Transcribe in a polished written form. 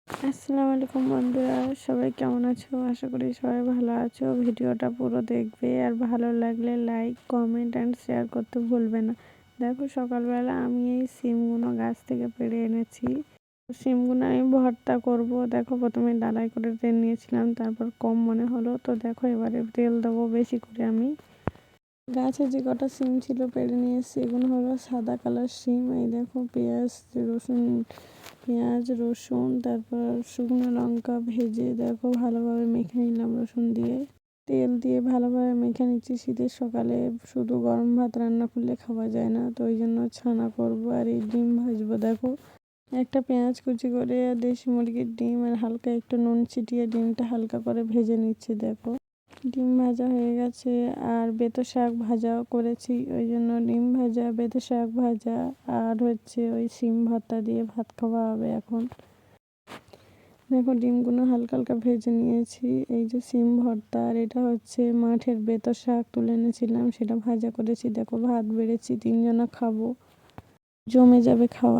আসসালামু আলাইকুম বন্ধুরা, সবাই কেমন আছো? আশা করি সবাই ভালো আছো। ভিডিওটা পুরো দেখবে আর ভালো লাগলে লাইক, কমেন্ট অ্যান্ড শেয়ার করতে ভুলবে না। দেখো সকালবেলা আমি এই সিমগুলো গাছ থেকে পেড়ে এনেছি। সিমগুলো আমি ভর্তা করব। দেখো প্রথমে ডালাই করে তেল নিয়েছিলাম, তারপর কম মনে হলো তো দেখো এবারে তেল দেবো বেশি করে। আমি গাছে যে কটা সিম ছিল পেড়ে নিয়েছি, এগুলো হলো সাদা কালার সিম। এই দেখো পেঁয়াজ রসুন তারপর শুকনো লঙ্কা ভেজে দেখো ভালোভাবে মেখে নিলাম রসুন দিয়ে, তেল দিয়ে ভালোভাবে মেখে নিচ্ছি। শীতের সকালে শুধু গরম ভাত রান্না করলে খাওয়া যায় না, তো ওই জন্য ছানা করবো আর এই ডিম ভাজবো। দেখো একটা পেঁয়াজ কুচি করে দেশি মুরগির ডিম আর হালকা একটু নুন ছিটিয়ে ডিমটা হালকা করে ভেজে নিচ্ছি। দেখো ডিম ভাজা হয়ে গেছে আর বেতো শাক ভাজাও করেছি, ওই জন্য ডিম ভাজা, বেতো শাক ভাজা আর হচ্ছে ওই সিম ভর্তা দিয়ে ভাত খাওয়া হবে এখন। দেখো ডিমগুলো হালকা হালকা ভেজে নিয়েছি। এই যে সিম ভর্তা আর এটা হচ্ছে মাঠের বেতো শাক তুলে এনেছিলাম, সেটা ভাজা করেছি। দেখো ভাত বেড়েছি, 3 জনা খাবো, জমে যাবে খাওয়া।